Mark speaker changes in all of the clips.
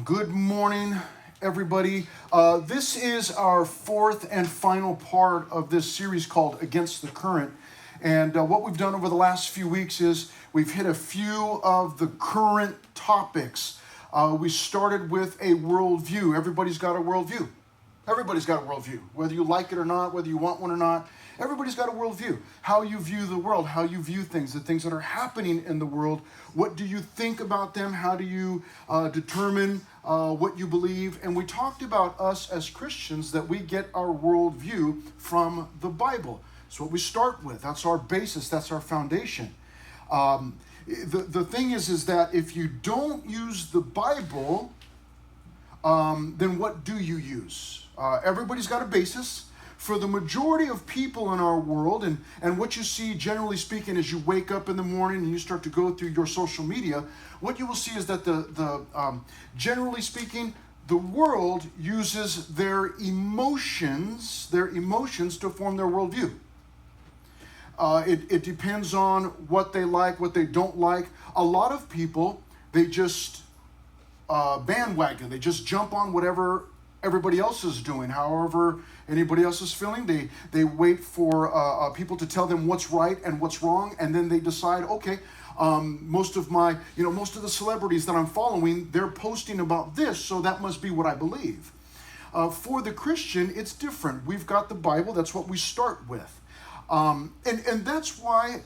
Speaker 1: Good morning, everybody. This is our fourth and final part of this series called Against the Current. And what we've done over the last few weeks is we've hit a few of the current topics. We started with a worldview. Everybody's got a worldview. Everybody's got a worldview. Whether you like it or not, whether you want one or not, everybody's got a worldview. How you view the world, how you view things, the things that are happening in the world. What do you think about them? How do you determine what you believe? And we talked about us as Christians, that we get our worldview from the Bible. That's what we start with. That's our basis. That's our foundation. The thing is that if you don't use the Bible, then what do you use? Everybody's got a basis. For the majority of people in our world, and what you see, generally speaking, as you wake up in the morning and you start to go through your social media, what you will see is that generally speaking, the world uses their emotions to form their worldview. It depends on what they like, what they don't like. A lot of people, they just bandwagon. They just jump on whatever everybody else is doing, however anybody else is feeling. They wait for people to tell them what's right and what's wrong, and then they decide, okay, most of the celebrities that I'm following, they're posting about this, so that must be what I believe. For the Christian, it's different. We've got the Bible. That's what we start with. And that's why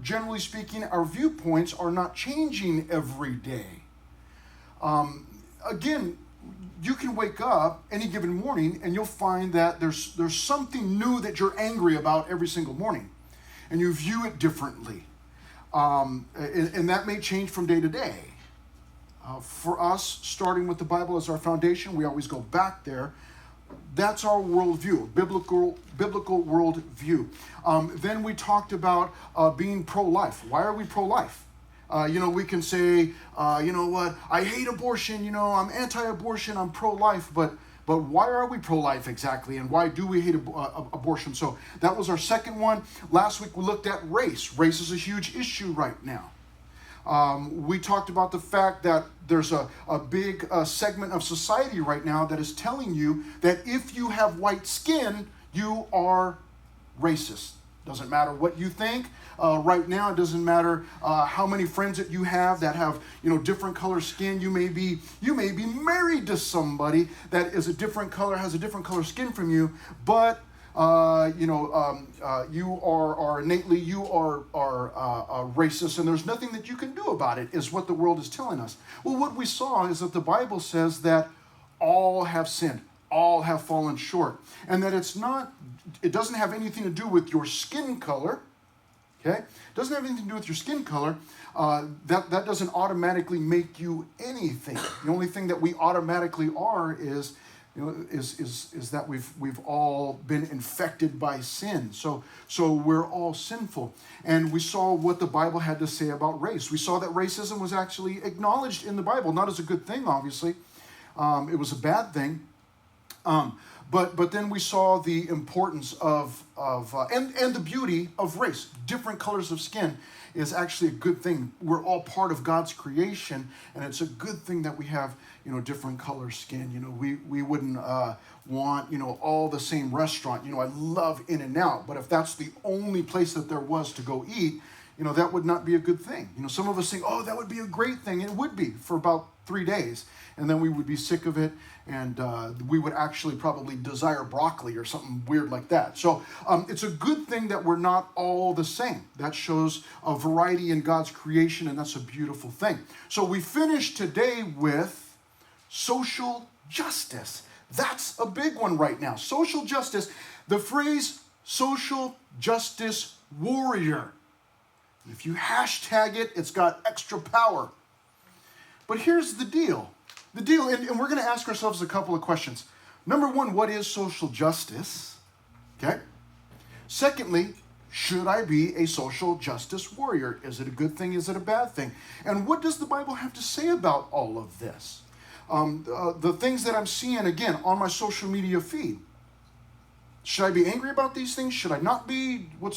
Speaker 1: generally speaking, our viewpoints are not changing every day. Again, you can wake up any given morning and you'll find that there's something new that you're angry about every single morning, and you view it differently. And that may change from day to day. For us, starting with the Bible as our foundation, we always go back there. That's our worldview, biblical worldview. Then we talked about being pro-life. Why are we pro-life? We can say, I hate abortion, I'm anti-abortion, I'm pro-life, but why are we pro-life exactly, and why do we hate abortion? So that was our second one. Last week we looked at race. Race is a huge issue right now. We talked about the fact that there's a big segment of society right now that is telling you that if you have white skin, you are racist. Doesn't matter what you think. Right now, it doesn't matter how many friends that you have that have, different color skin. You may be married to somebody that is a different color, has a different color skin from you, but you are innately racist, and there's nothing that you can do about it, is what the world is telling us. Well, what we saw is that the Bible says that all have sinned. All have fallen short, and that it doesn't have anything to do with your skin color. Okay, it doesn't have anything to do with your skin color. That doesn't automatically make you anything. The only thing that we automatically are is that we've all been infected by sin. So we're all sinful. And we saw what the Bible had to say about race. We saw that racism was actually acknowledged in the Bible, not as a good thing, obviously. It was a bad thing. But then we saw the importance of and the beauty of race. Different colors of skin is actually a good thing. We're all part of God's creation, and it's a good thing that we have, different color skin. We wouldn't want, all the same restaurant. I love In-N-Out, but if that's the only place that there was to go eat, that would not be a good thing. Some of us think, oh, that would be a great thing. It would be for about 3 days, and then we would be sick of it, and we would actually probably desire broccoli or something weird like that. So it's a good thing that we're not all the same. That shows a variety in God's creation, and that's a beautiful thing. So we finished today with social justice. That's a big one right now. Social justice, the phrase social justice warrior. If you hashtag it, it's got extra power. But here's the deal. And we're going to ask ourselves a couple of questions. Number one, what is social justice? Okay. Secondly, should I be a social justice warrior? Is it a good thing? Is it a bad thing? And what does the Bible have to say about all of this? The things that I'm seeing, again, on my social media feed. Should I be angry about these things? Should I not be? What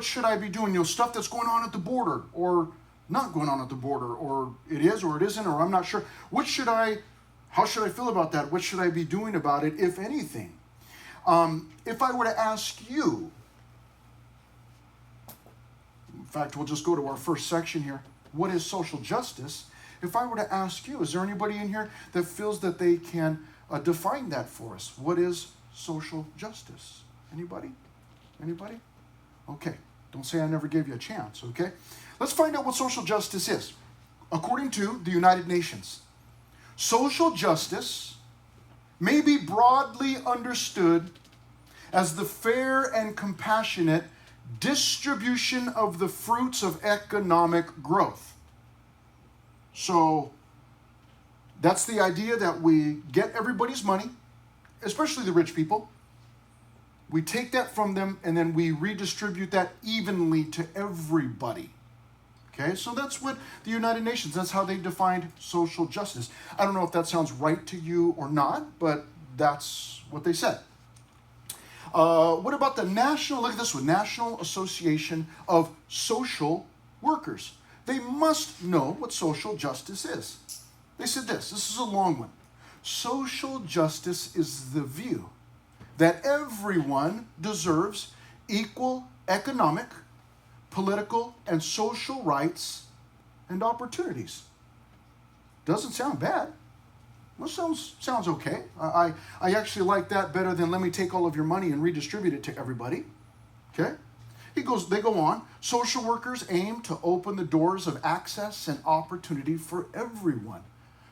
Speaker 1: should I be doing? Stuff that's going on at the border, or not going on at the border, or it is or it isn't, or I'm not sure. How should I feel about that? What should I be doing about it, if anything? If I were to ask you, in fact, we'll just go to our first section here. What is social justice? If I were to ask you, is there anybody in here that feels that they can define that for us? What is social justice? Anybody? Anybody? Okay. Don't say I never gave you a chance, okay? Let's find out what social justice is. According to the United Nations, social justice may be broadly understood as the fair and compassionate distribution of the fruits of economic growth. So that's the idea that we get everybody's money, especially the rich people. We take that from them and then we redistribute that evenly to everybody. Okay, so that's what the United Nations, that's how they defined social justice. I don't know if that sounds right to you or not, but that's what they said. What about the look at this one, National Association of Social Workers? They must know what social justice is. They said this is a long one. Social justice is the view that everyone deserves equal economic, political, and social rights and opportunities. Doesn't sound bad. Well, sounds okay. I actually like that better than let me take all of your money and redistribute it to everybody. Okay? They go on. Social workers aim to open the doors of access and opportunity for everyone,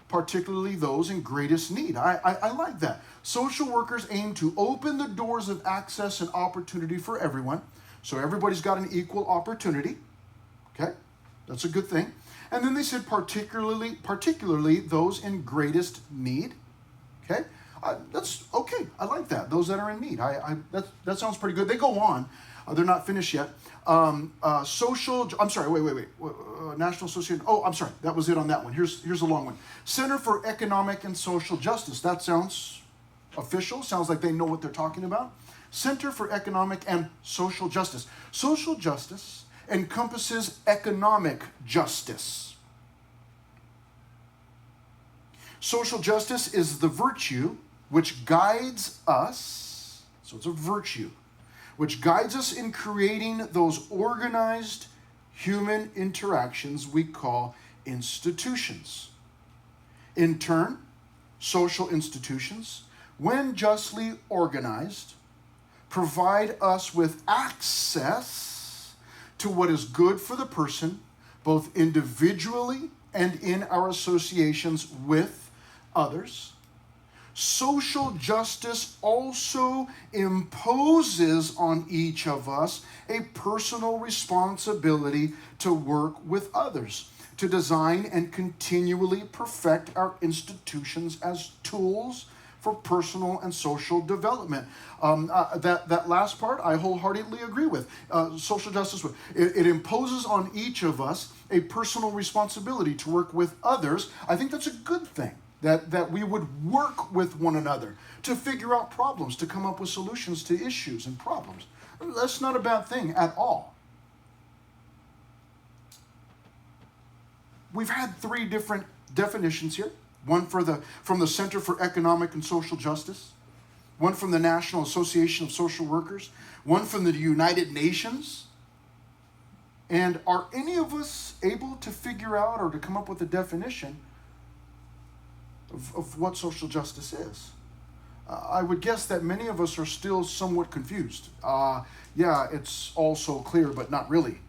Speaker 1: particularly those in greatest need. I like that. Social workers aim to open the doors of access and opportunity for everyone, so everybody's got an equal opportunity. Okay? That's a good thing. And then they said particularly those in greatest need. Okay? That's okay. I like that. Those that are in need. That sounds pretty good. They go on. They're not finished yet. National Association. Oh, I'm sorry. That was it on that one. Here's a long one. Center for Economic and Social Justice. That sounds official. Sounds like they know what they're talking about. Center for Economic and Social Justice. Social justice encompasses economic justice. Social justice is the virtue which guides us, so it's a virtue, which guides us in creating those organized human interactions we call institutions. In turn, social institutions, when justly organized, provide us with access to what is good for the person, both individually and in our associations with others. Social justice also imposes on each of us a personal responsibility to work with others, to design and continually perfect our institutions as tools for personal and social development. That last part, I wholeheartedly agree with. Social justice, it imposes on each of us a personal responsibility to work with others. I think that's a good thing, that we would work with one another to figure out problems, to come up with solutions to issues and problems. That's not a bad thing at all. We've had 3 different definitions here. One from the Center for Economic and Social Justice, one from the National Association of Social Workers, one from the United Nations. And are any of us able to figure out or to come up with a definition of what social justice is? I would guess that many of us are still somewhat confused. Yeah, it's all so clear, but not really.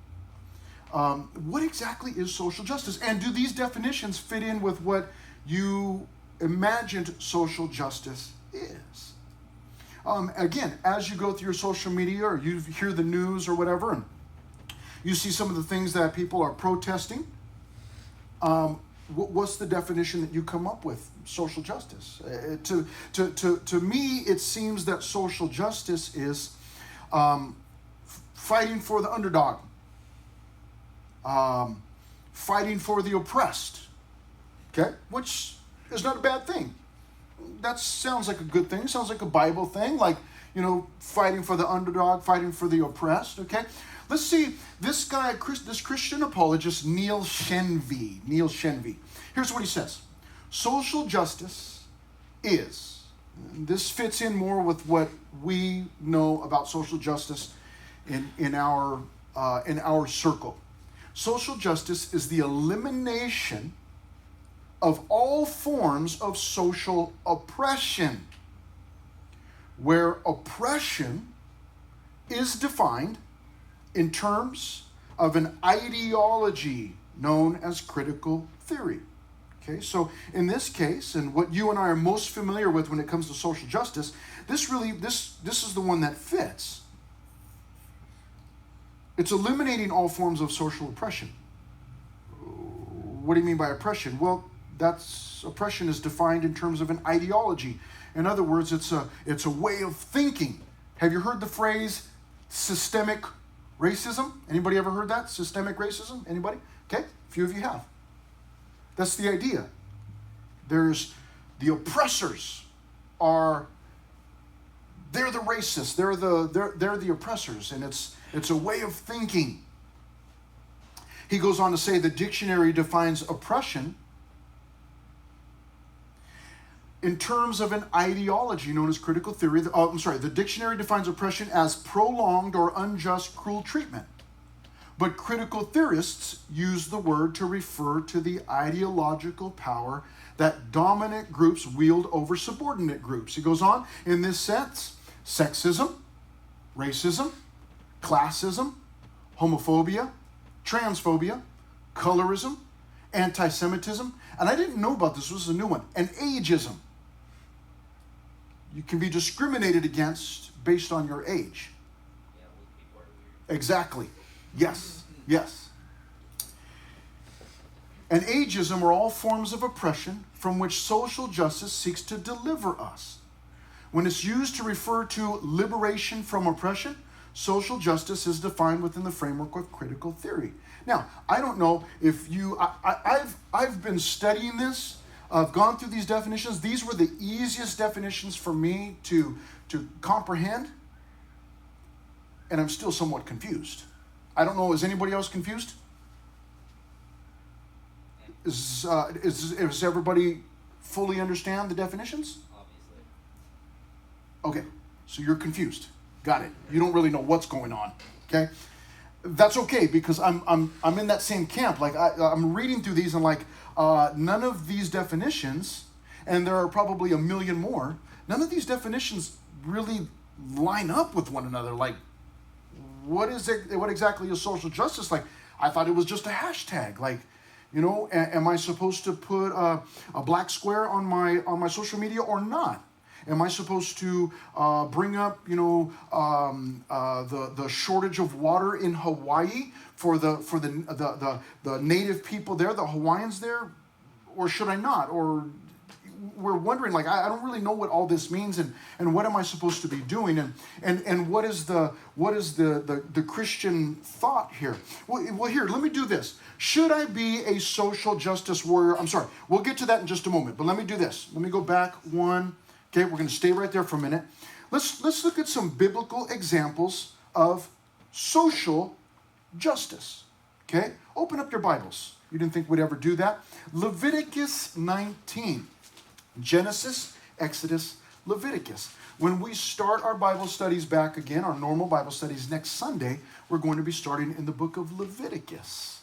Speaker 1: What exactly is social justice? And do these definitions fit in with what you imagined social justice is? Again, as you go through your social media or you hear the news or whatever, and you see some of the things that people are protesting, what's the definition that you come up with? Social justice. To me, it seems that social justice is fighting for the underdog, fighting for the oppressed, okay? Which is not a bad thing. That sounds like a good thing. Sounds like a Bible thing, like, fighting for the underdog, fighting for the oppressed, okay? Let's see this guy, this Christian apologist, Neil Shenvi. Here's what he says. Social justice is, this fits in more with what we know about social justice in our circle. Social justice is the elimination of all forms of social oppression, where oppression is defined in terms of an ideology known as critical theory. Okay, so in this case, and what you and I are most familiar with when it comes to social justice, this is the one that fits. It's eliminating all forms of social oppression. What do you mean by oppression? Well, oppression is defined in terms of an ideology. In other words, it's a way of thinking. Have you heard the phrase systemic racism? Anybody ever heard that? Systemic racism? Anybody? Okay, a few of you have. That's the idea. There's the oppressors they're the racists, they're the oppressors, and it's a way of thinking. He goes on to say the dictionary defines oppression in terms of an ideology known as critical theory. The dictionary defines oppression as prolonged or unjust cruel treatment. But critical theorists use the word to refer to the ideological power that dominant groups wield over subordinate groups. He goes on, in this sense, sexism, racism, classism, homophobia, transphobia, colorism, anti-Semitism, and I didn't know about this was a new one, and ageism. You can be discriminated against based on your age.
Speaker 2: Yeah, old people are weird.
Speaker 1: Exactly. Yes. And ageism are all forms of oppression from which social justice seeks to deliver us. When it's used to refer to liberation from oppression, social justice is defined within the framework of critical theory. Now, I don't know if I've been studying this. I've gone through these definitions. These were the easiest definitions for me to comprehend, and I'm still somewhat confused. I don't know, is anybody else confused? Is everybody fully understand the definitions?
Speaker 2: Obviously.
Speaker 1: Okay, so you're confused. Got it. You don't really know what's going on. Okay, that's okay because I'm in that same camp. Like I'm reading through these and like none of these definitions, and there are probably a million more. None of these definitions really line up with one another. Like, what exactly is social justice? Like, I thought it was just a hashtag. Like, you know, am I supposed to put a black square on my social media or not? Am I supposed to bring up, you know, the shortage of water in Hawaii for the native people there, the Hawaiians there, or should I not? Or we're wondering, like, I don't really know what all this means, and what am I supposed to be doing, and what is the Christian thought here? Well, here, let me do this. Should I be a social justice warrior? I'm sorry, we'll get to that in just a moment, but let me do this. Let me go back one. Okay, we're going to stay right there for a minute. Let's look at some biblical examples of social justice. Okay, open up your Bibles. You didn't think we'd ever do that. Leviticus 19. Genesis, Exodus, Leviticus. When we start our Bible studies back again, our normal Bible studies next Sunday, we're going to be starting in the book of Leviticus.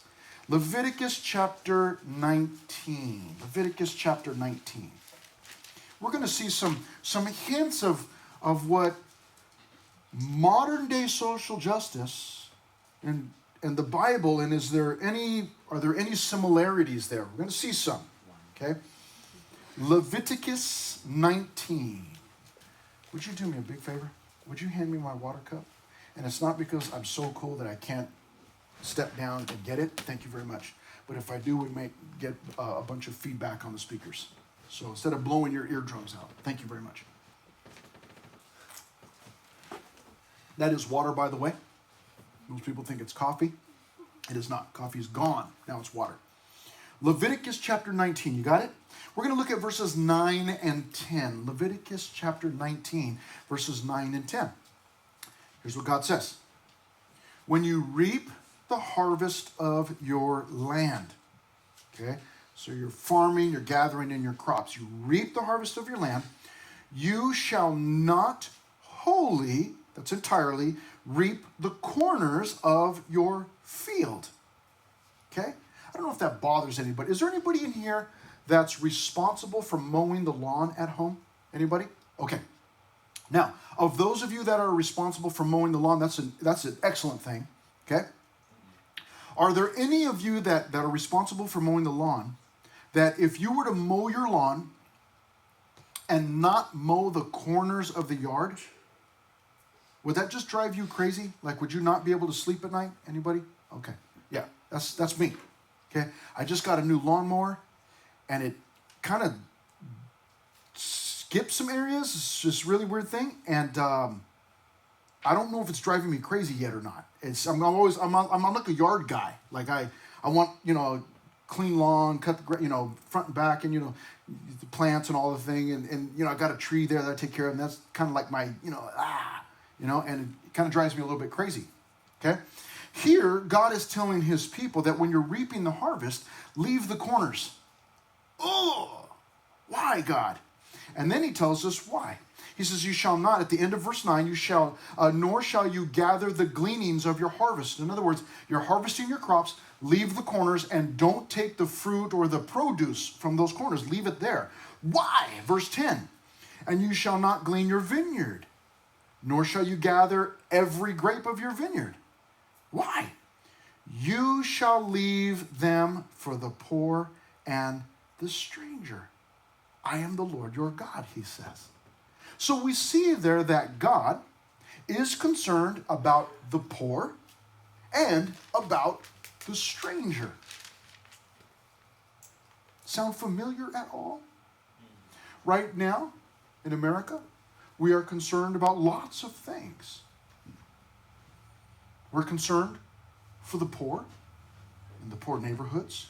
Speaker 1: Leviticus chapter 19. Leviticus chapter 19. We're going to see some hints of what modern day social justice and the Bible, and are there any similarities there? We're going to see some. Okay? Leviticus 19. Would you do me a big favor? Would you hand me my water cup? And it's not because I'm so cool that I can't step down and get it. Thank you very much. But if I do, we may get a bunch of feedback on the speakers. So instead of blowing your eardrums out, thank you very much. That is water, by the way. Most people think it's coffee. It is not. Coffee is gone. Now it's water. Leviticus chapter 19. You got it? We're going to look at verses 9 and 10. Leviticus chapter 19, verses 9 and 10. Here's what God says. when you reap the harvest of your land. Okay? So you're farming, you're gathering in your crops. You reap the harvest of your land. You shall not wholly, that's entirely, reap the corners of your field. Okay? I don't know if that bothers anybody. Is there anybody in here that's responsible for mowing the lawn at home? Anybody? Okay. Now, of those of you that are responsible for mowing the lawn, that's an excellent thing. Okay? Are there any of you that are responsible for mowing the lawn that if you were to mow your lawn and not mow the corners of the yard, would that just drive you crazy? Like, would you not be able to sleep at night? Anybody? Okay. Yeah, that's me. Okay? I just got a new lawnmower, and it kind of skips some areas. It's just a really weird thing, and I don't know if it's driving me crazy yet or not. I'm like a yard guy. Like I want, clean lawn, cut the, front and back, and, the plants and all the thing. And I got a tree there that I take care of, and that's kind of like my, and it kind of drives me a little bit crazy. Okay? Here, God is telling his people that when you're reaping the harvest, leave the corners. Oh, why, God? And then he tells us why. He says, you shall not, at the end of verse 9, nor shall you gather the gleanings of your harvest. In other words, you're harvesting your crops, leave the corners, and don't take the fruit or the produce from those corners. Leave it there. Why? Verse 10, and you shall not glean your vineyard, nor shall you gather every grape of your vineyard. Why? You shall leave them for the poor and the stranger. I am the Lord your God, he says. So we see there that God is concerned about the poor and about the stranger. Sound familiar at all? Right now, in America, we are concerned about lots of things. We're concerned for the poor in the poor neighborhoods.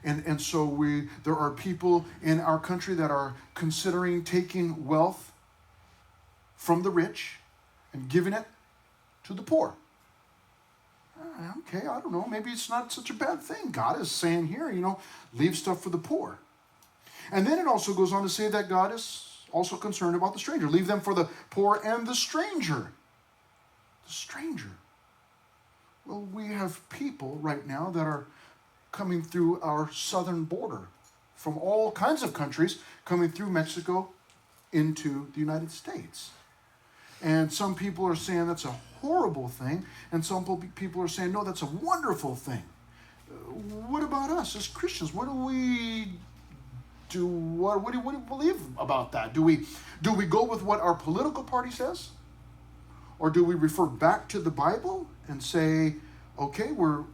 Speaker 1: And so there are people in our country that are considering taking wealth from the rich and giving it to the poor. Okay, I don't know. Maybe it's not such a bad thing. God is saying here, leave stuff for the poor. And then it also goes on to say that God is also concerned about the stranger. Leave them for the poor and the stranger. The stranger. Well, we have people right now that are coming through our southern border from all kinds of countries, coming through Mexico into the United States. And some people are saying that's a horrible thing, and some people are saying, no, that's a wonderful thing. What about us as Christians? What do we do? What do we believe about that? Do we go with what our political party says? Or do we refer back to the Bible and say, okay, we're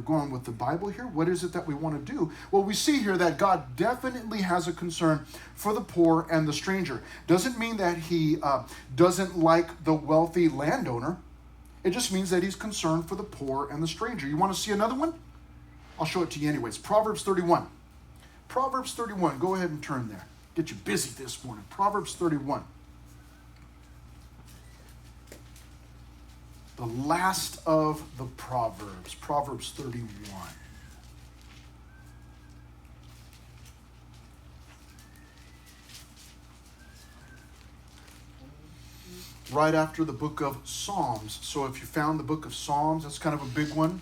Speaker 1: going with the Bible here. What is it that we want to do? Well, we see here that God definitely has a concern for the poor and the stranger. Doesn't mean that he doesn't like the wealthy landowner. It just means that he's concerned for the poor and the stranger. You want to see another one? I'll show it to you anyways. Proverbs 31. Proverbs 31. Go ahead and turn there. Get you busy this morning. Proverbs 31. The last of the Proverbs, Proverbs 31. Right after the book of Psalms. So if you found the book of Psalms, that's kind of a big one,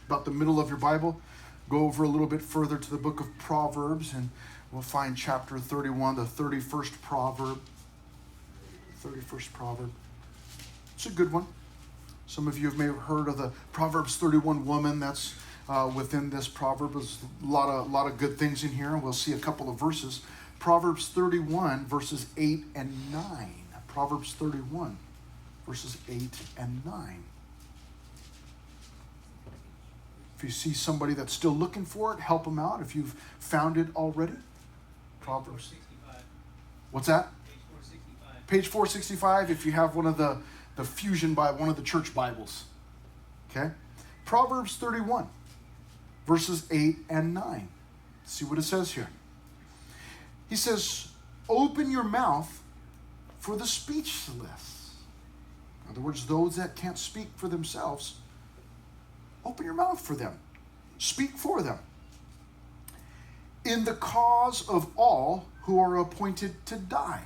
Speaker 1: about the middle of your Bible. Go over a little bit further to the book of Proverbs, and we'll find chapter 31, the 31st proverb. 31st proverb. It's a good one. Some of you may have heard of the Proverbs 31 woman. That's within this proverb. There's a lot of good things in here. We'll see a couple of verses. Proverbs 31, verses 8 and 9. Proverbs 31, verses 8 and 9. If you see somebody that's still looking for it, help them out. If you've found it already. Proverbs.
Speaker 2: 465.
Speaker 1: What's that?
Speaker 2: Page 465.
Speaker 1: Page 465, if you have one of the Fusion Bible, one of the church Bibles. Okay? Proverbs 31, verses 8 and 9. See what it says here. He says, open your mouth for the speechless. other words, those that can't speak for themselves, open your mouth for them. Speak for them. In the cause of all who are appointed to die.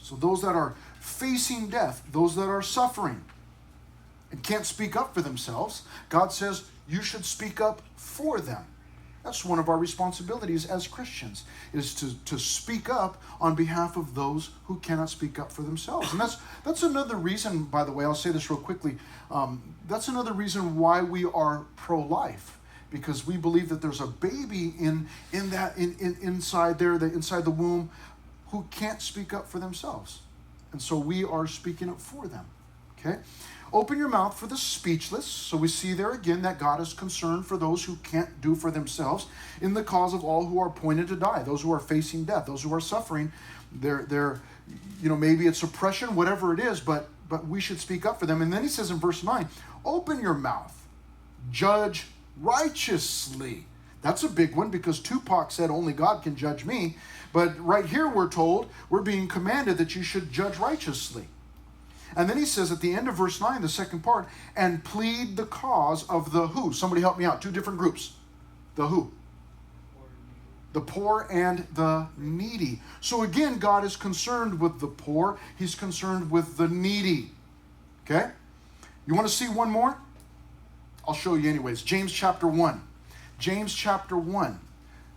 Speaker 1: So those that are facing death, those that are suffering and can't speak up for themselves, God says you should speak up for them. That's one of our responsibilities as Christians, is to speak up on behalf of those who cannot speak up for themselves. And that's another reason, by the way, I'll say this real quickly, that's another reason why we are pro-life, because we believe that there's a baby inside the womb who can't speak up for themselves. And so we are speaking up for them. Okay? Open your mouth for the speechless. So we see there again that God is concerned for those who can't do for themselves, in the cause of all who are appointed to die, those who are facing death, those who are suffering. They're maybe it's oppression, whatever it is, but we should speak up for them. And then he says in verse 9, open your mouth, judge righteously. That's a big one, because Tupac said only God can judge me. But right here we're being commanded that you should judge righteously. And then he says at the end of verse 9, the second part, and plead the cause of the who. Somebody help me out. Two different groups. The who? The poor and the needy. So again, God is concerned with the poor. He's concerned with the needy. Okay? You want to see one more? I'll show you anyways. James chapter 1. James chapter 1.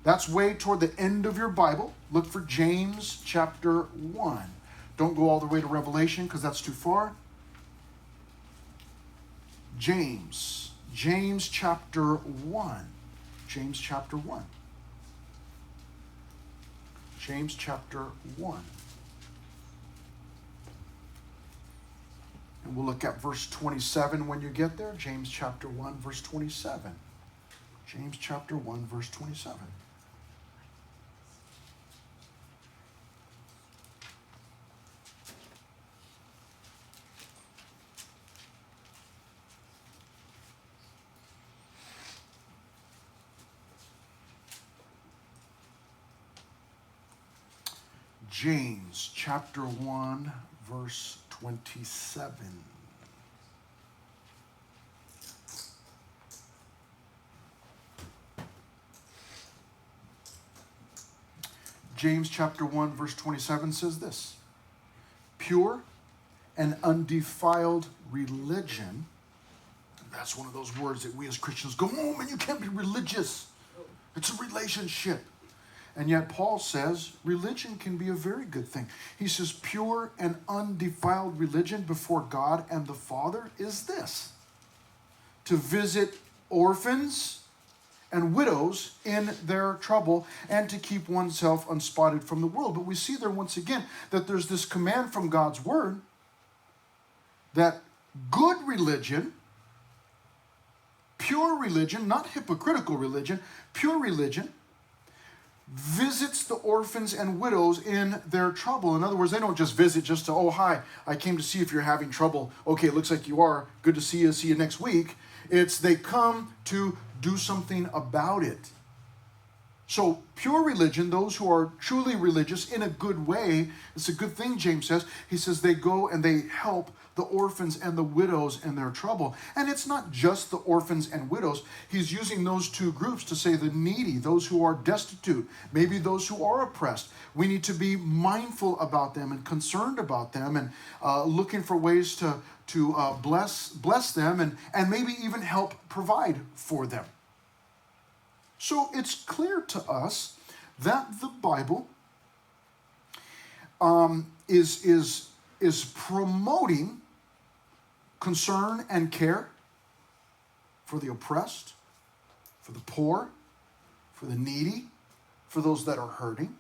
Speaker 1: That's way toward the end of your Bible. Look for James chapter 1. Don't go all the way to Revelation because that's too far. James chapter 1. James chapter 1. James chapter 1. And we'll look at verse 27 when you get there. James chapter 1, verse 27. James chapter 1, verse 27. James chapter 1, verse 27. James chapter 1, verse 27 says this: pure and undefiled religion. That's one of those words that we as Christians go, oh man, you can't be religious. It's a relationship. And yet Paul says religion can be a very good thing. He says pure and undefiled religion before God and the Father is this: to visit orphans and widows in their trouble and to keep oneself unspotted from the world. But we see there once again that there's this command from God's word that good religion, pure religion, not hypocritical religion, pure religion, visits the orphans and widows in their trouble. In other words, they don't just visit just to, oh, hi, I came to see if you're having trouble. Okay, it looks like you are. Good to see you. See you next week. It's they come to do something about it. So pure religion, those who are truly religious in a good way, it's a good thing, James says. He says they go and they help the orphans and the widows in their trouble. And it's not just the orphans and widows. He's using those two groups to say the needy, those who are destitute, maybe those who are oppressed. We need to be mindful about them and concerned about them and looking for ways to bless them and maybe even help provide for them. So it's clear to us that the Bible is promoting concern and care for the oppressed, for the poor, for the needy, for those that are hurting.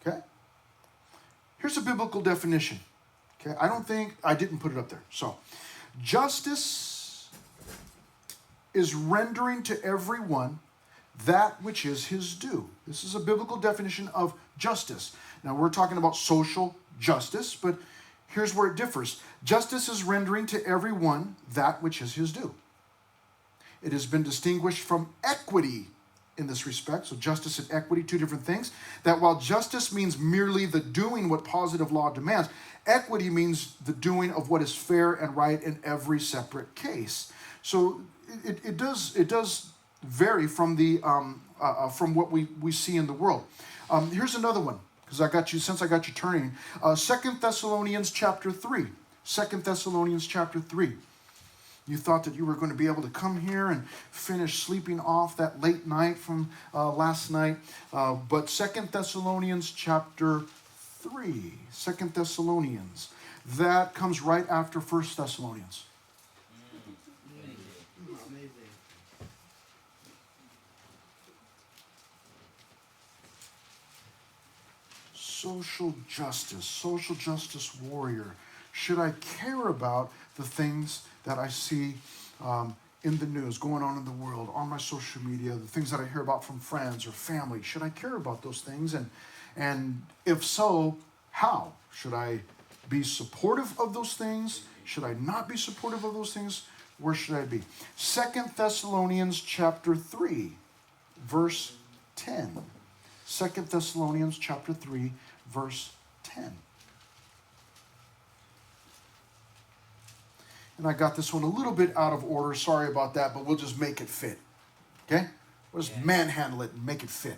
Speaker 1: Okay? Here's a biblical definition. Okay? I didn't put it up there. So, justice is rendering to everyone that which is his due. This is a biblical definition of justice. Now, we're talking about social justice, but here's where it differs. Justice is rendering to everyone that which is his due. It has been distinguished from equity in this respect. So justice and equity, two different things. That while justice means merely the doing what positive law demands, equity means the doing of what is fair and right in every separate case. So it does vary from the from what we see in the world. Here's another one, because since I got you turning. 2 Thessalonians chapter 3. 2 Thessalonians chapter 3. You thought that you were going to be able to come here and finish sleeping off that late night from last night. But 2 Thessalonians chapter 3. 2 Thessalonians. That comes right after 1 Thessalonians.
Speaker 2: Amazing.
Speaker 1: Social justice warrior. Should I care about the things that I see in the news, going on in the world, on my social media, the things that I hear about from friends or family? Should I care about those things? And if so, how? Should I be supportive of those things? Should I not be supportive of those things? Where should I be? 2 Thessalonians chapter 3, verse 10. 2 Thessalonians chapter 3, verse 10. And I got this one a little bit out of order. Sorry about that, but we'll just make it fit. Okay? We'll just manhandle it and make it fit.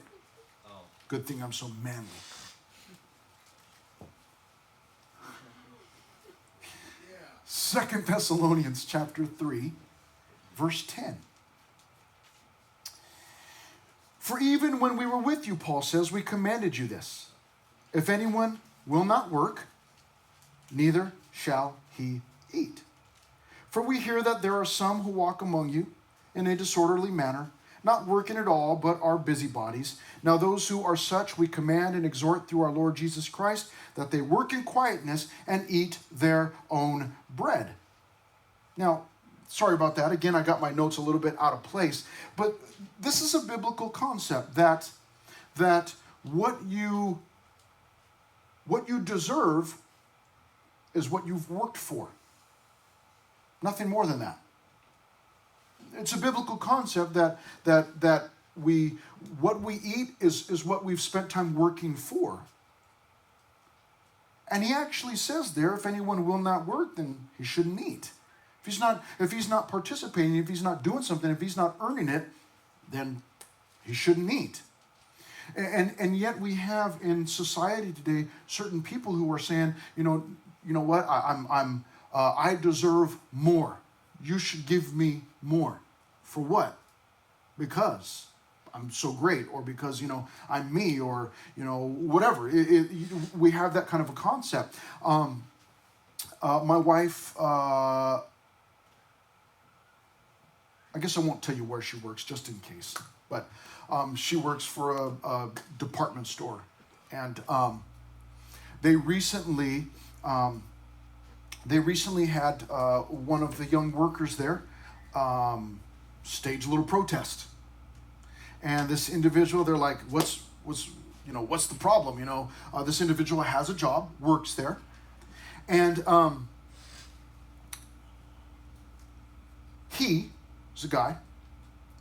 Speaker 2: Oh.
Speaker 1: Good thing I'm so manly. Yeah. 2 Thessalonians chapter 3, verse 10. For even when we were with you, Paul says, we commanded you this. If anyone will not work, neither shall he eat. For we hear that there are some who walk among you in a disorderly manner, not working at all, but are busybodies. Now those who are such we command and exhort through our Lord Jesus Christ, that they work in quietness and eat their own bread. Now, sorry about that. Again, I got my notes a little bit out of place. But this is a biblical concept that what you deserve is what you've worked for. Nothing more than that. It's a biblical concept that what we eat is what we've spent time working for. And he actually says there, if anyone will not work, then he shouldn't eat. If he's not participating, if he's not doing something, if he's not earning it, then he shouldn't eat. And yet we have in society today certain people who are saying, you know what, I deserve more. You should give me more. For what? Because I'm so great, or because, I'm me, or, whatever. We have that kind of a concept. My wife, I guess I won't tell you where she works, just in case. But she works for a department store. And they recently had one of the young workers there stage a little protest. And this individual, they're like, what's the problem? This individual has a job, works there. And he was a guy.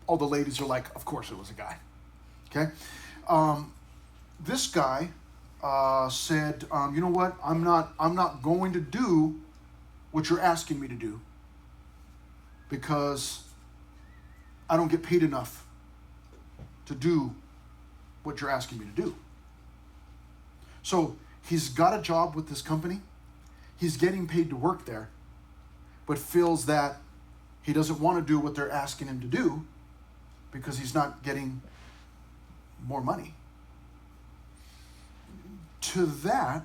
Speaker 1: All the ladies are like, of course it was a guy. Okay? This guy said, you know what? I'm not going to do what you're asking me to do because I don't get paid enough to do what you're asking me to do. So he's got a job with this company. He's getting paid to work there, but feels that he doesn't want to do what they're asking him to do because he's not getting more money. To that,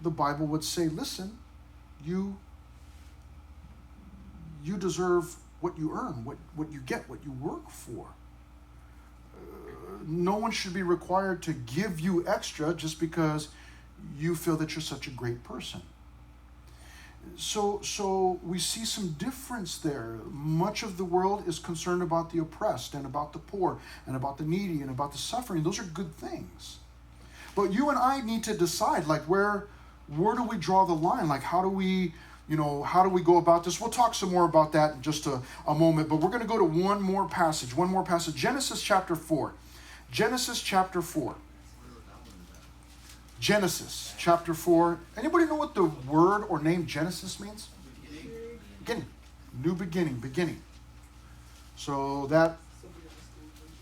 Speaker 1: the Bible would say, listen, you deserve what you earn, what you get, what you work for. No one should be required to give you extra just because you feel that you're such a great person. So we see some difference there. Much of the world is concerned about the oppressed and about the poor and about the needy and about the suffering. Those are good things. But you and I need to decide, like, where do we draw the line? Like, how do we go about this? We'll talk some more about that in just a moment, but we're going to go to one more passage. Genesis chapter 4. Genesis chapter 4. Genesis chapter 4. Anybody know what the word or name Genesis means? Beginning. New beginning, beginning. So that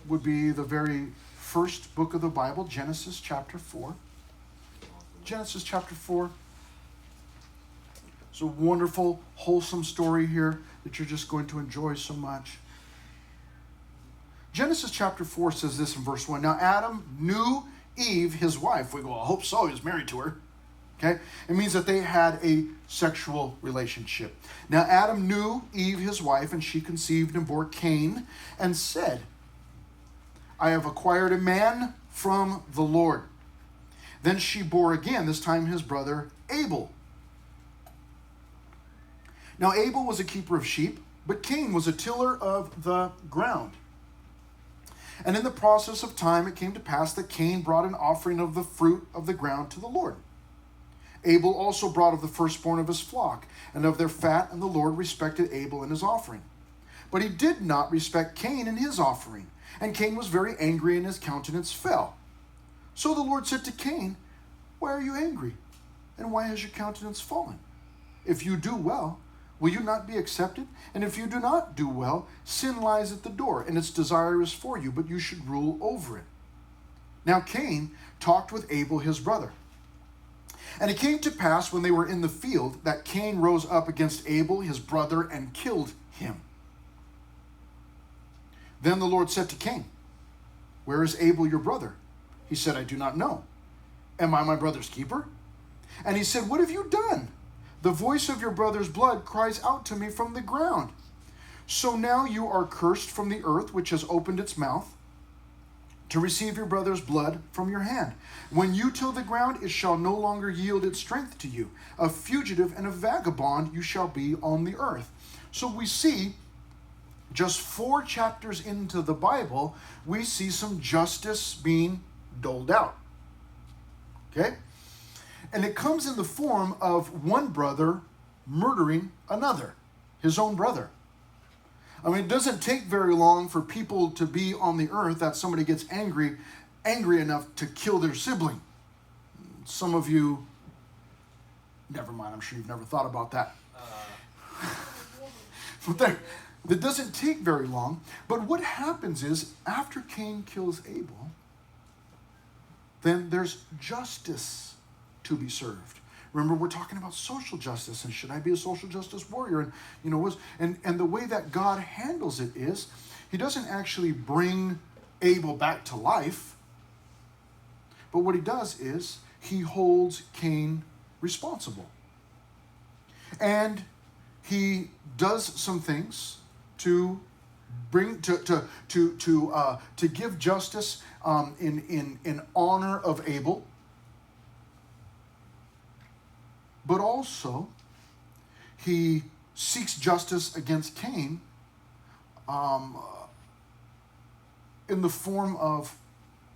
Speaker 1: would be the very first book of the Bible, Genesis chapter 4. Genesis chapter 4. It's a wonderful, wholesome story here that you're just going to enjoy so much. Genesis chapter 4 says this in verse 1. Now Adam knew Eve, his wife. We go, I hope so. He was married to her. Okay? It means that they had a sexual relationship. Now Adam knew Eve, his wife, and she conceived and bore Cain and said, I have acquired a man from the Lord. Then she bore again, this time his brother Abel. Now Abel was a keeper of sheep, but Cain was a tiller of the ground. And in the process of time it came to pass that Cain brought an offering of the fruit of the ground to the Lord. Abel also brought of the firstborn of his flock and of their fat, and the Lord respected Abel and his offering. But he did not respect Cain and his offering, and Cain was very angry, and his countenance fell. So the Lord said to Cain, why are you angry? And why has your countenance fallen? If you do well, will you not be accepted? And if you do not do well, sin lies at the door, and its desire is for you, but you should rule over it. Now Cain talked with Abel his brother. And it came to pass when they were in the field that Cain rose up against Abel his brother and killed him. Then the Lord said to Cain, where is Abel your brother? He said, I do not know. Am I my brother's keeper? And he said, what have you done? The voice of your brother's blood cries out to me from the ground. So now you are cursed from the earth, which has opened its mouth to receive your brother's blood from your hand. When you till the ground, it shall no longer yield its strength to you. A fugitive and a vagabond you shall be on the earth. So we see, just 4 chapters into the Bible, we see some justice being doled out. Okay? And it comes in the form of one brother murdering another, his own brother. I mean, it doesn't take very long for people to be on the earth that somebody gets angry enough to kill their sibling. Some of you, never mind, I'm sure you've never thought about that. But that doesn't take very long. But what happens is, after Cain kills Abel, then there's justice to be served. Remember, we're talking about social justice, and should I be a social justice warrior? And the way that God handles it is, he doesn't actually bring Abel back to life, but what he does is he holds Cain responsible, and he does some things to bring to give justice in honor of Abel. But also, he seeks justice against Cain in the form of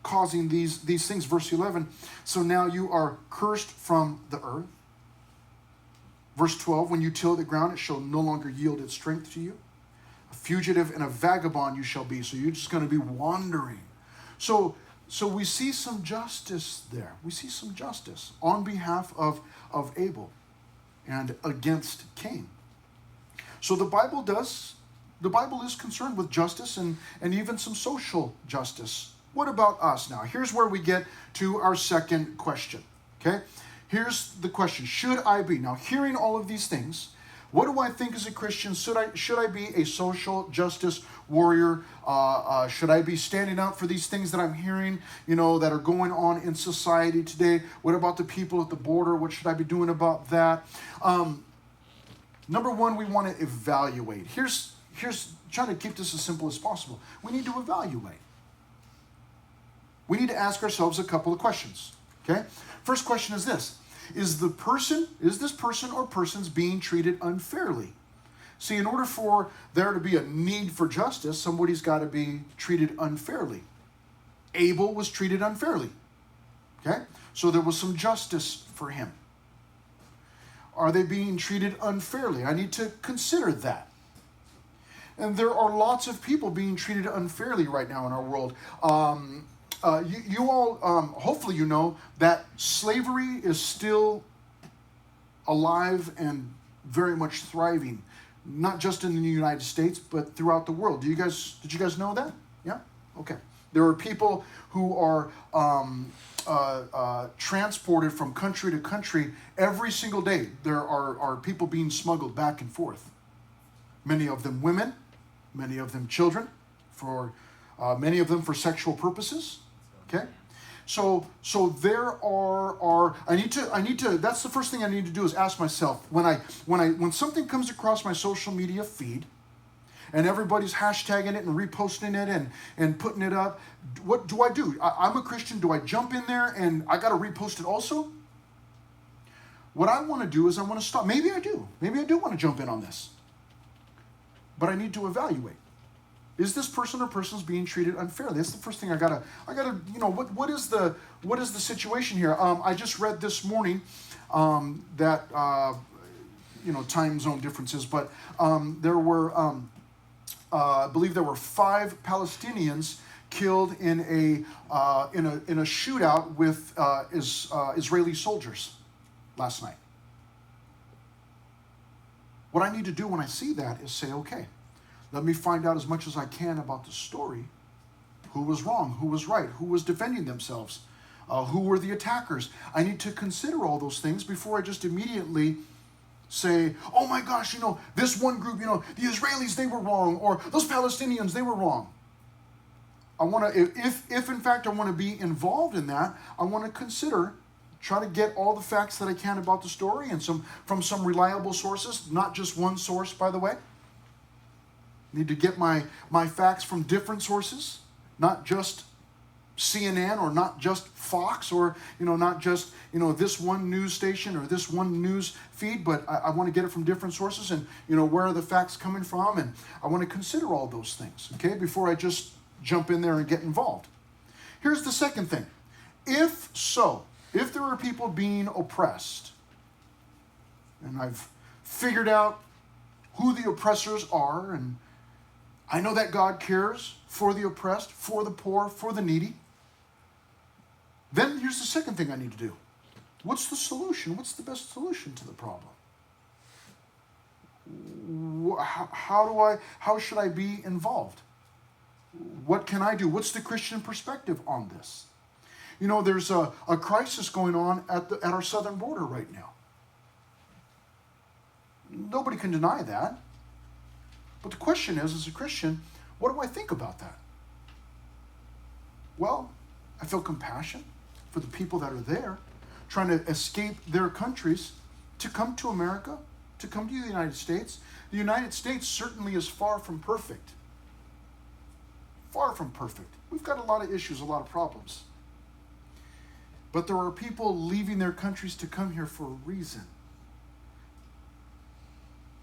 Speaker 1: causing these things. Verse 11, so now you are cursed from the earth. Verse 12, when you till the ground, it shall no longer yield its strength to you. A fugitive and a vagabond you shall be. So you're just going to be wandering. So we see some justice there. We see some justice on behalf of Abel and against Cain. So the Bible is concerned with justice and even some social justice. What about us now? Here's where we get to our second question. Okay? Here's the question. Should I be? Now, hearing all of these things, what do I think as a Christian? Should I be a social justice warrior? Should I be standing up for these things that I'm hearing, that are going on in society today? What about the people at the border? What should I be doing about that? Number one, we want to evaluate. Here's trying to keep this as simple as possible. We need to evaluate. We need to ask ourselves a couple of questions. Okay? First question is this. Is this person or persons being treated unfairly? See, in order for there to be a need for justice, somebody's got to be treated unfairly. Abel was treated unfairly. Okay? So there was some justice for him. Are they being treated unfairly? I need to consider that. And there are lots of people being treated unfairly right now in our world. you all, hopefully you know that slavery is still alive and very much thriving, not just in the United States, but throughout the world. Did you guys know that? Yeah? Okay. There are people who are transported from country to country every single day. There are people being smuggled back and forth. Many of them women, many of them children, for many of them for sexual purposes. Okay? So there are I need to that's the first thing I need to do is ask myself when something comes across my social media feed and everybody's hashtagging it and reposting it and putting it up, what do I do? I'm a Christian. Do I jump in there and I got to repost it also? What I want to do is I want to stop. Maybe I do want to jump in on this. But I need to evaluate. Is this person or persons being treated unfairly? That's the first thing I gotta, what is the situation here? I just read this morning that, time zone differences, but there were, I believe there were 5 Palestinians killed in a shootout with Israeli soldiers last night. What I need to do when I see that is say, okay, let me find out as much as I can about the story. Who was wrong? Who was right? Who was defending themselves? Who were the attackers? I need to consider all those things before I just immediately say, oh my gosh, this one group, the Israelis, they were wrong, or those Palestinians, they were wrong. I want to, if in fact I want to be involved in that, I want to consider, try to get all the facts that I can about the story and from some reliable sources, not just one source, by the way. Need to get my facts from different sources, not just CNN or not just Fox or, not just, this one news station or this one news feed, but I want to get it from different sources and, where are the facts coming from? And I want to consider all those things, okay, before I just jump in there and get involved. Here's the second thing. If there are people being oppressed, and I've figured out who the oppressors are, and I know that God cares for the oppressed, for the poor, for the needy. Then here's the second thing I need to do. What's the solution? What's the best solution to the problem? How should I be involved? What can I do? What's the Christian perspective on this? There's a crisis going on at our southern border right now. Nobody can deny that. But the question is, as a Christian, what do I think about that? Well, I feel compassion for the people that are there, trying to escape their countries to come to America, to come to the United States. The United States certainly is far from perfect. Far from perfect. We've got a lot of issues, a lot of problems. But there are people leaving their countries to come here for a reason.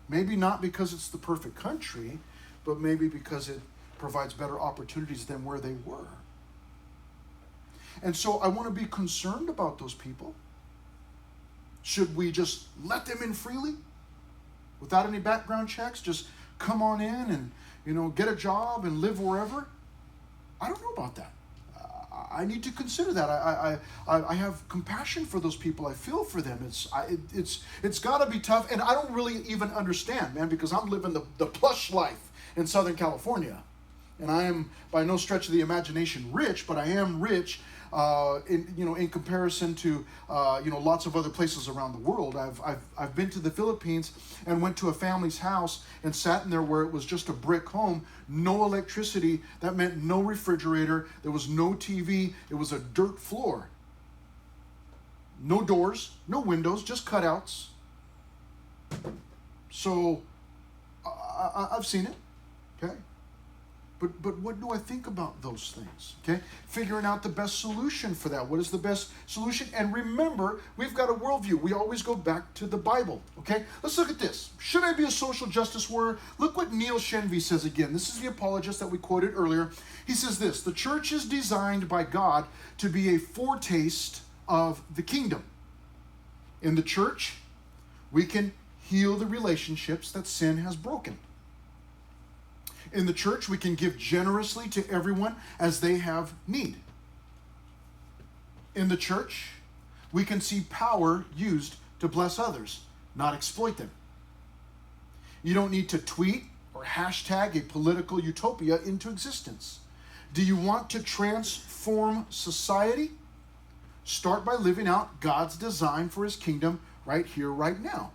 Speaker 1: Maybe not because it's the perfect country, but maybe because it provides better opportunities than where they were. And so I want to be concerned about those people. Should we just let them in freely without any background checks? Just come on in and, get a job and live wherever? I don't know about that. I need to consider that. I have compassion for those people. I feel for them. It's got to be tough, and I don't really even understand, man, because I'm living the plush life in Southern California, and I am by no stretch of the imagination rich, but I am rich in comparison to lots of other places around the world. I've been to the Philippines and went to a family's house and sat in there where it was just a brick home, no electricity. That meant no refrigerator. There was no TV. It was a dirt floor. No doors, no windows, just cutouts. So I've seen it. Okay. But what do I think about those things? Okay, figuring out the best solution for that. What is the best solution? And remember, we've got a worldview. We always go back to the Bible. Okay, let's look at this. Should I be a social justice warrior? Look what Neil Shenvi says again. This is the apologist that we quoted earlier. He says this: the church is designed by God to be a foretaste of the kingdom. In the church, we can heal the relationships that sin has broken. In the church, we can give generously to everyone as they have need. In the church, we can see power used to bless others, not exploit them. You don't need to tweet or hashtag a political utopia into existence. Do you want to transform society? Start by living out God's design for his kingdom right here, right now.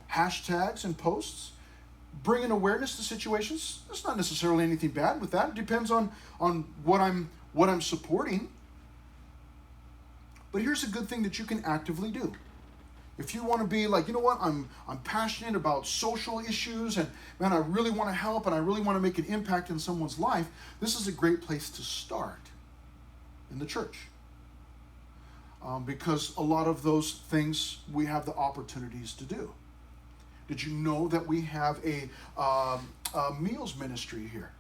Speaker 1: Hashtags and posts, bringing awareness to situations. There's not necessarily anything bad with that. It depends on what I'm supporting. But here's a good thing that you can actively do. If you want to be like, you know what, I'm passionate about social issues, and man, I really want to help, and I really want to make an impact in someone's life, this is a great place to start in the church. Because a lot of those things we have the opportunities to do. Did you know that we have a meals ministry here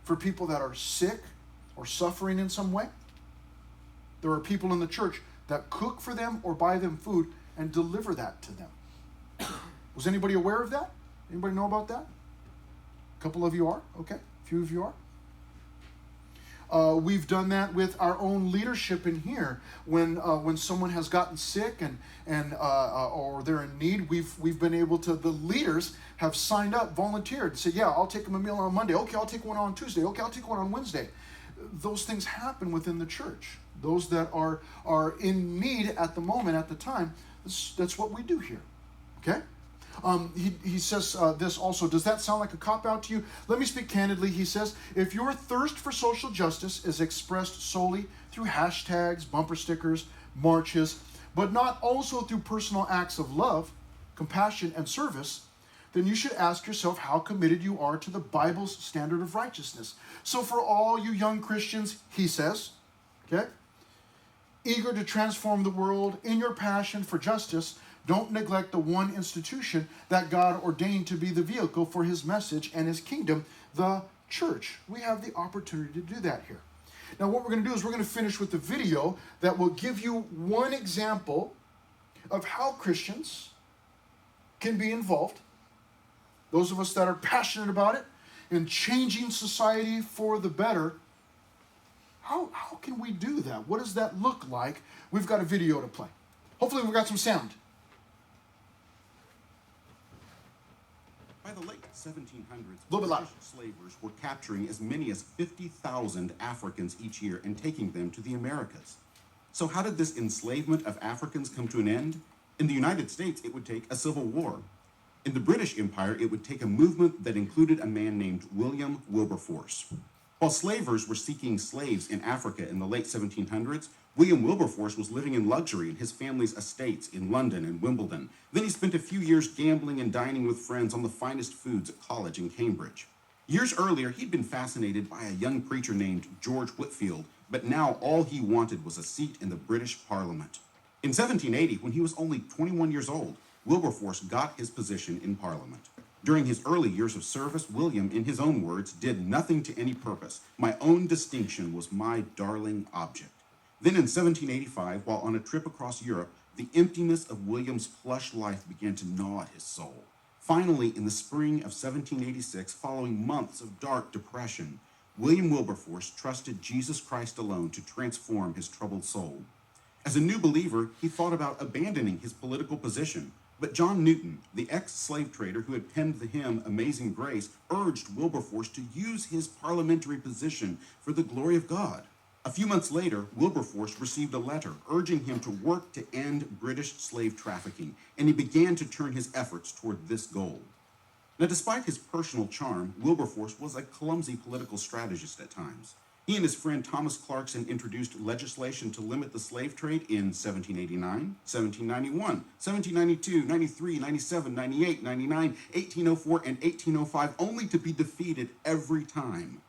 Speaker 1: for people that are sick or suffering in some way? There are people in the church that cook for them or buy them food and deliver that to them. Was anybody aware of that? Anybody know about that? A couple of you are? Okay. A few of you are. We've done that with our own leadership in here. When someone has gotten sick and or they're in need, we've been able to. The leaders have signed up, volunteered, said, "Yeah, I'll take them a meal on Monday. Okay, I'll take one on Tuesday. Okay, I'll take one on Wednesday." Those things happen within the church. Those that are in need at the moment, at the time, that's what we do here. Okay. He says this also. Does that sound like a cop-out to you? Let me speak candidly. He says, if your thirst for social justice is expressed solely through hashtags, bumper stickers, marches, but not also through personal acts of love, compassion, and service, then you should ask yourself how committed you are to the Bible's standard of righteousness. So for all you young Christians, he says, okay, eager to transform the world in your passion for justice, don't neglect the one institution that God ordained to be the vehicle for his message and his kingdom, the church. We have the opportunity to do that here. Now, what we're going to do is we're going to finish with the video that will give you one example of how Christians can be involved, those of us that are passionate about it, in changing society for the better. How can we do that? What does that look like? We've got a video to play. Hopefully we've got some sound.
Speaker 3: By the late 1700s,
Speaker 1: Little bit louder.
Speaker 3: British slavers were capturing as many as 50,000 Africans each year and taking them to the Americas. So how did this enslavement of Africans come to an end? In the United States, it would take a civil war. In the British Empire, it would take a movement that included a man named William Wilberforce. While slavers were seeking slaves in Africa in the late 1700s, William Wilberforce was living in luxury in his family's estates in London and Wimbledon. Then he spent a few years gambling and dining with friends on the finest foods at college in Cambridge. Years earlier, he'd been fascinated by a young preacher named George Whitefield, but now all he wanted was a seat in the British Parliament. In 1780, when he was only 21 years old, Wilberforce got his position in Parliament. During his early years of service, William, in his own words, did nothing to any purpose. My own distinction was my darling object. Then in 1785, while on a trip across Europe, the emptiness of William's plush life began to gnaw at his soul. Finally, in the spring of 1786, following months of dark depression, William Wilberforce trusted Jesus Christ alone to transform his troubled soul. As a new believer, he thought about abandoning his political position. But John Newton, the ex-slave trader who had penned the hymn Amazing Grace, urged Wilberforce to use his parliamentary position for the glory of God. A few months later, Wilberforce received a letter urging him to work to end British slave trafficking, and he began to turn his efforts toward this goal. Now, despite his personal charm, Wilberforce was a clumsy political strategist at times. He and his friend Thomas Clarkson introduced legislation to limit the slave trade in 1789, 1791, 1792, 93, 97, 98, 99, 1804, and 1805, only to be defeated every time.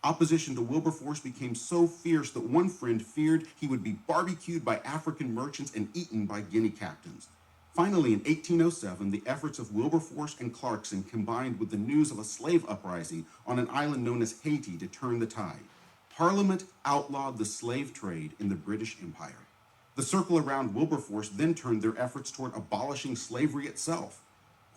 Speaker 3: Opposition to Wilberforce became so fierce that one friend feared he would be barbecued by African merchants and eaten by Guinea captains. Finally, in 1807, the efforts of Wilberforce and Clarkson combined with the news of a slave uprising on an island known as Haiti to turn the tide. Parliament outlawed the slave trade in the British Empire. The circle around Wilberforce then turned their efforts toward abolishing slavery itself.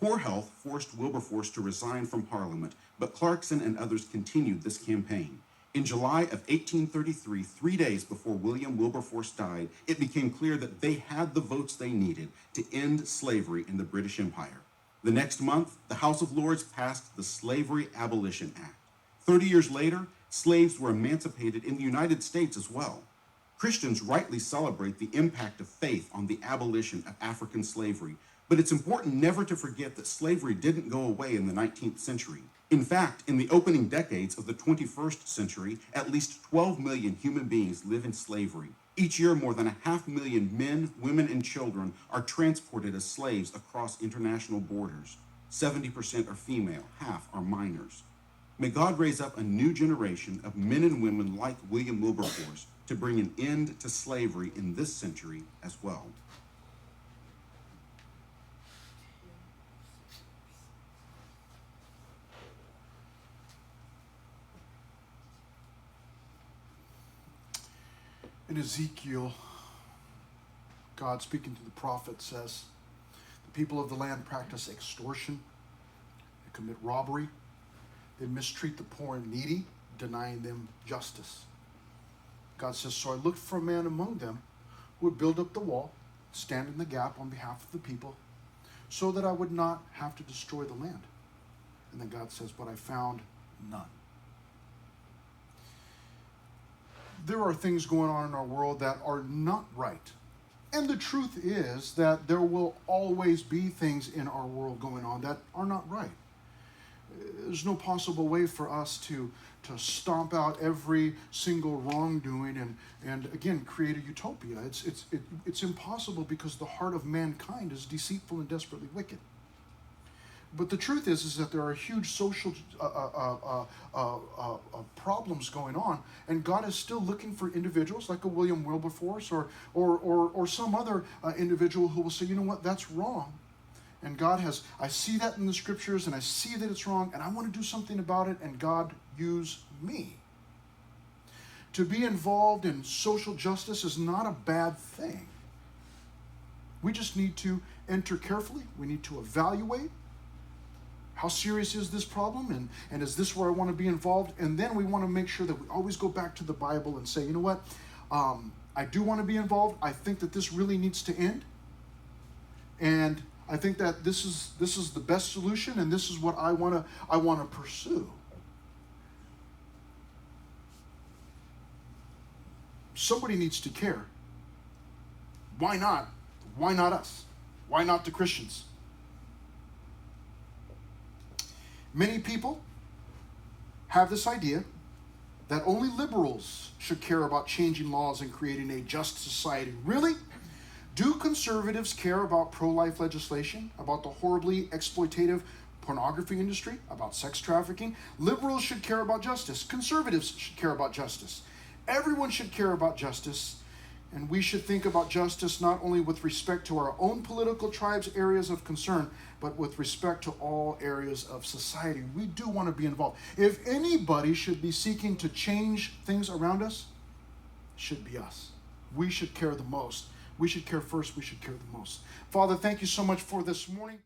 Speaker 3: Poor health forced Wilberforce to resign from Parliament, but Clarkson and others continued this campaign. In July of 1833, 3 days before William Wilberforce died, it became clear that they had the votes they needed to end slavery in the British Empire. The next month, the House of Lords passed the Slavery Abolition Act. 30 years later, slaves were emancipated in the United States as well. Christians rightly celebrate the impact of faith on the abolition of African slavery, but it's important never to forget that slavery didn't go away in the 19th century. In fact, in the opening decades of the 21st century, at least 12 million human beings live in slavery. Each year, more than 500,000 men, women, and children are transported as slaves across international borders. 70% are female, half are minors. May God raise up a new generation of men and women like William Wilberforce to bring an end to slavery in this century as well.
Speaker 1: In Ezekiel, God speaking to the prophet says, the people of the land practice extortion, they commit robbery, they mistreat the poor and needy, denying them justice. God says, so I looked for a man among them who would build up the wall, stand in the gap on behalf of the people, so that I would not have to destroy the land. And then God says, but I found none. There are things going on in our world that are not right. And the truth is that there will always be things in our world going on that are not right. There's no possible way for us to stomp out every single wrongdoing and again, create a utopia. It's impossible because the heart of mankind is deceitful and desperately wicked. But the truth is that there are huge social problems going on, and God is still looking for individuals like a William Wilberforce or some other individual who will say, you know what, that's wrong. And I see that in the scriptures, and I see that it's wrong, and I want to do something about it, and God, use me. To be involved in social justice is not a bad thing. We just need to enter carefully. We need to evaluate. How serious is this problem? And is this where I want to be involved? And then we want to make sure that we always go back to the Bible and say, you know what? I do want to be involved. I think that this really needs to end. And I think that this is the best solution, and this is what I want to pursue. Somebody needs to care. Why not? Why not us? Why not the Christians? Many people have this idea that only liberals should care about changing laws and creating a just society. Really? Do conservatives care about pro-life legislation, about the horribly exploitative pornography industry, about sex trafficking? Liberals should care about justice. Conservatives should care about justice. Everyone should care about justice, and we should think about justice not only with respect to our own political tribes' areas of concern, but with respect to all areas of society. We do want to be involved. If anybody should be seeking to change things around us, it should be us. We should care the most. We should care first. We should care the most. Father, thank you so much for this morning.